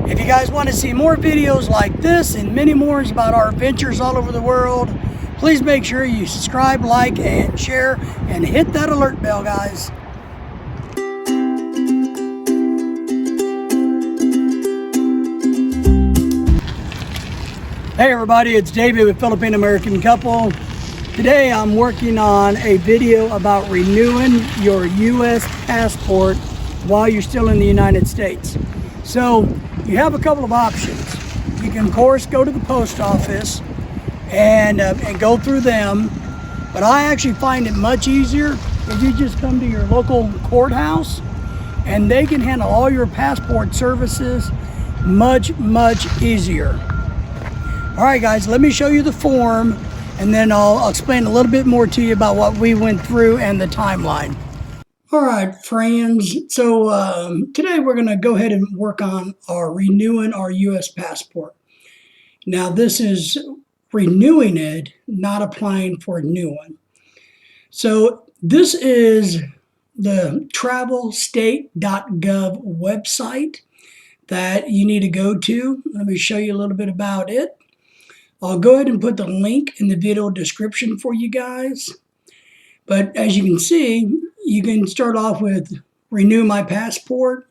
If you guys want to see more videos like this and many more about our adventures all over the world, please make sure you subscribe, like, and share, and hit that alert bell, guys. Hey everybody, it's David with Philippine American Couple. Today I'm working on a video about renewing your U.S. passport while you're still in the United States. So you have a couple of options. You can of course go to the post office and go through them, but I actually find it much easier if you just come to your local courthouse and they can handle all your passport services much easier. All right guys, let me show you the form and then I'll explain a little bit more to you about what we went through and the timeline. All right, friends. So today we're going to go ahead and work on renewing our U.S. passport. Now this is renewing it, not applying for a new one. So this is the travelstate.gov website that you need to go to. Let me show you a little bit about it. I'll go ahead and put the link in the video description for you guys. But as you can see, you can start off with renew my passport.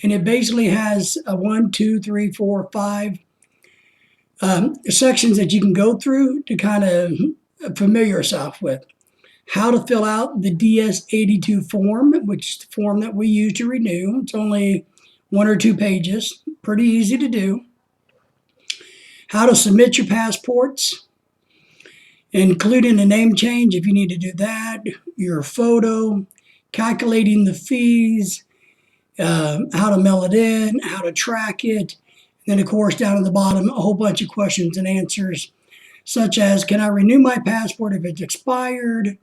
And it basically has a 1, 2, 3, 4, 5 sections that you can go through to kind of familiar yourself with. How to fill out the DS-82 form, which is the form that we use to renew. It's only 1 or 2 pages, pretty easy to do. How to submit your passports, including a name change if you need to do that, your photo, calculating the fees, how to mail it in, how to track it. And then of course down at the bottom, a whole bunch of questions and answers, such as, can I renew my passport if it's expired?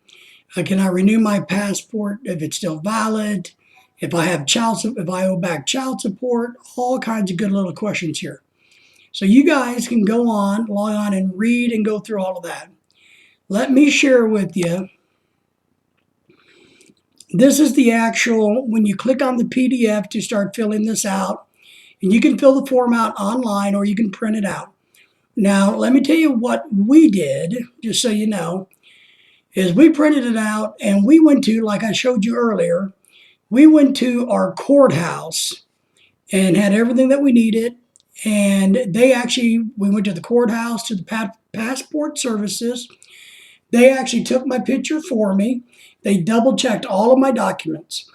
Can I renew my passport if it's still valid? If I owe back child support, all kinds of good little questions here. So you guys can log on and read and go through all of that. Let me share with you. This is the actual, when you click on the PDF to start filling this out, and you can fill the form out online or you can print it out. Now, let me tell you what we did, just so you know, is we printed it out and we went to, like I showed you earlier, we went to our courthouse and had everything that we needed. And we went to the courthouse, to the passport services. They actually took my picture for me. They double checked all of my documents.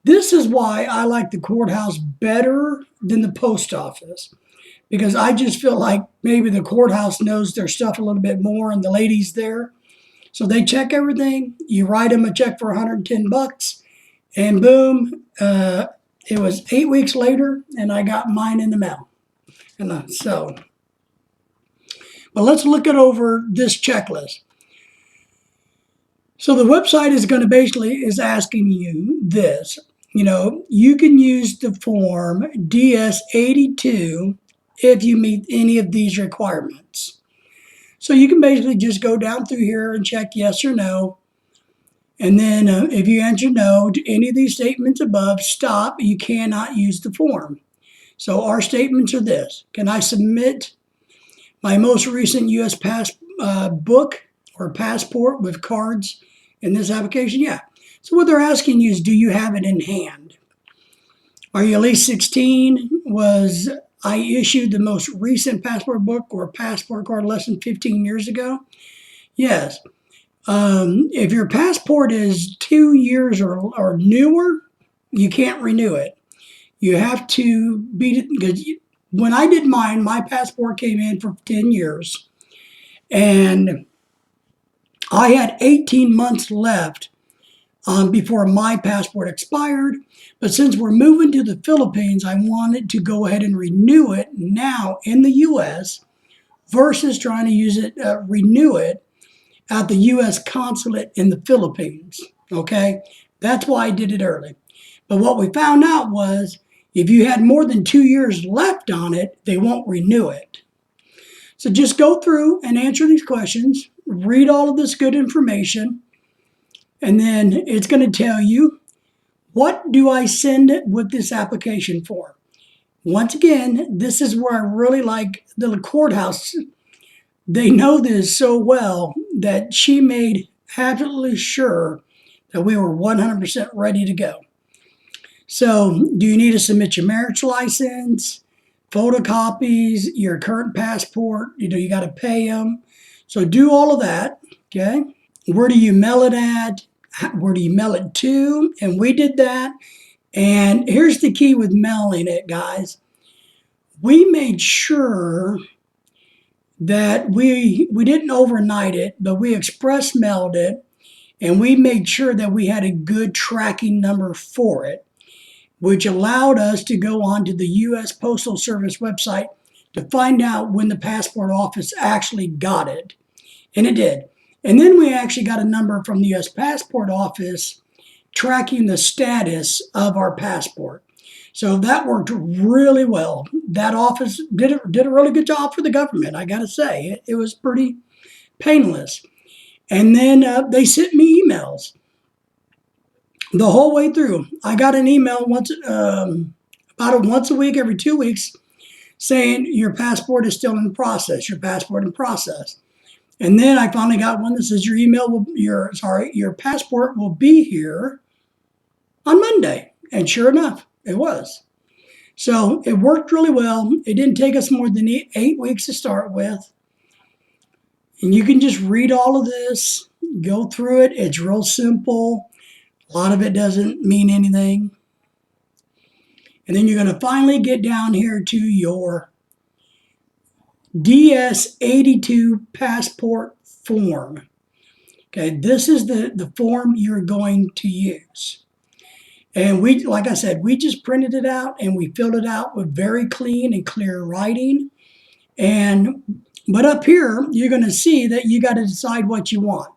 This is why I like the courthouse better than the post office, because I just feel like maybe the courthouse knows their stuff a little bit more and the ladies there. So they check everything. You write them a check for $110 and boom, it was 8 weeks later and I got mine in the mail. But let's look over this checklist. So the website is asking you this. You can use the form DS-82 if you meet any of these requirements. So you can basically just go down through here and check yes or no. And then if you answer no to any of these statements above, stop. You cannot use the form. So our statements are this. Can I submit my most recent U.S. book or passport with cards in this application? Yeah. So what they're asking you is, do you have it in hand? Are you at least 16? Was I issued the most recent passport book or passport card less than 15 years ago? Yes. If your passport is 2 years or newer, you can't renew it. You have to because when I did mine, my passport came in for 10 years. And I had 18 months left before my passport expired. But since we're moving to the Philippines, I wanted to go ahead and renew it now in the U.S. versus trying to renew it at the U.S. consulate in the Philippines. Okay? That's why I did it early. But what we found out was, if you had more than 2 years left on it, they won't renew it. So just go through and answer these questions, read all of this good information, and then it's going to tell you, what do I send with this application for? Once again, this is where I really like the courthouse. They know this so well that she made absolutely sure that we were 100% ready to go. So, do you need to submit your marriage license, photocopies, your current passport? You got to pay them. So, do all of that. Okay. Where do you mail it at? Where do you mail it to? And we did that. And here's the key with mailing it, guys. We made sure that we didn't overnight it, but we express mailed it, and we made sure that we had a good tracking number for it, which allowed us to go on to the U.S. Postal Service website to find out when the passport office actually got it. And it did. And then we actually got a number from the U.S. Passport Office tracking the status of our passport. So that worked really well. That office did a really good job for the government, I got to say. It was pretty painless. And then they sent me emails the whole way through. I got an email once a week, every 2 weeks, saying your passport is still in process, your passport in process. And then I finally got one that says your passport will be here on Monday. And sure enough, it was. So it worked really well. It didn't take us more than 8 weeks to start with. And you can just read all of this, go through it. It's real simple. A lot of it doesn't mean anything. And then you're going to finally get down here to your DS82 passport form. Okay, this is the form you're going to use. And like I said, we just printed it out and we filled it out with very clean and clear writing. But up here, you're going to see that you got to decide what you want.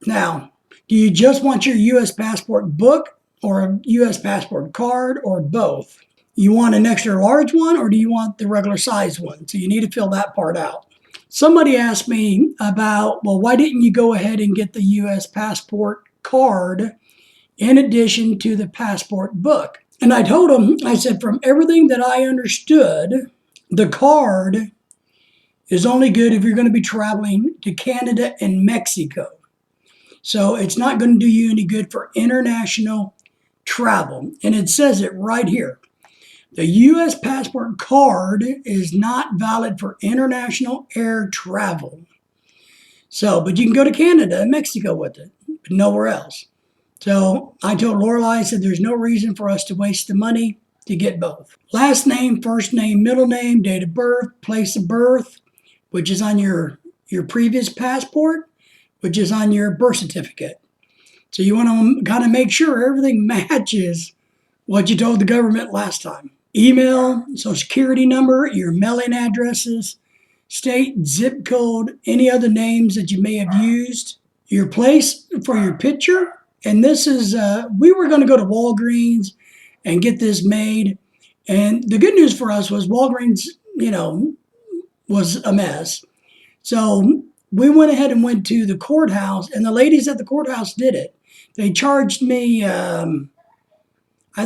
Now, do you just want your U.S. passport book or a U.S. passport card or both? You want an extra large one or do you want the regular size one? So you need to fill that part out. Somebody asked me about, well, why didn't you go ahead and get the U.S. passport card in addition to the passport book? And I told them, I said, from everything that I understood, the card is only good if you're going to be traveling to Canada and Mexico. So it's not going to do you any good for international travel. And it says it right here. The U.S. passport card is not valid for international air travel. So, but you can go to Canada and Mexico with it, but nowhere else. So I told Lorelai, I said, there's no reason for us to waste the money to get both. Last name, first name, middle name, date of birth, place of birth, which is on your previous passport, which is on your birth certificate. So you want to kind of make sure everything matches what you told the government last time. Email, social security number, your mailing addresses, state, zip code, any other names that you may have used, your place for your picture. And this is, we were going to go to Walgreens and get this made. And the good news for us was Walgreens, was a mess. So we went ahead and went to the courthouse, and the ladies at the courthouse did it. They charged me, I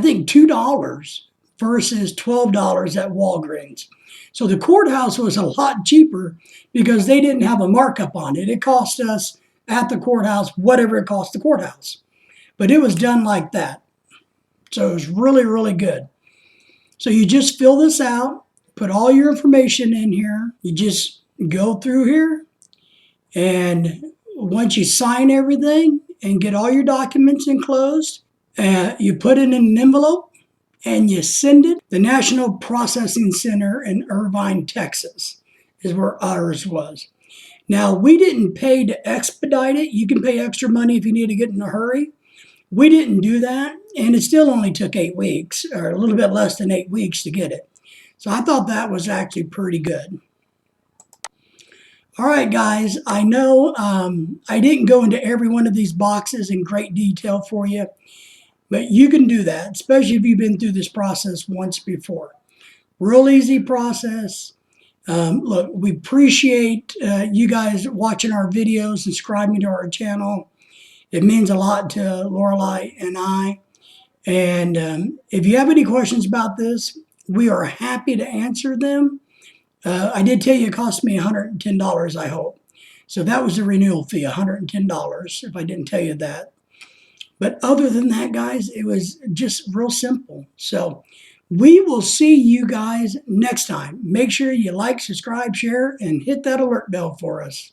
think, $2 versus $12 at Walgreens. So the courthouse was a lot cheaper because they didn't have a markup on it. It cost us at the courthouse whatever it cost the courthouse. But it was done like that. So it was really, really good. So you just fill this out, put all your information in here. You just go through here. And once you sign everything and get all your documents enclosed, you put it in an envelope and you send it. The National Processing Center in Irvine, Texas is where ours was. Now, we didn't pay to expedite it. You can pay extra money if you need to get in a hurry. We didn't do that, and it still only took 8 weeks, or a little bit less than 8 weeks to get it. So I thought that was actually pretty good. All right, guys, I know I didn't go into every one of these boxes in great detail for you, but you can do that, especially if you've been through this process once before. Real easy process. Look, we appreciate you guys watching our videos, subscribing to our channel. It means a lot to Lorelai and I. And if you have any questions about this, we are happy to answer them. I did tell you it cost me $110, I hope. So that was the renewal fee, $110, if I didn't tell you that. But other than that, guys, it was just real simple. So we will see you guys next time. Make sure you like, subscribe, share, and hit that alert bell for us.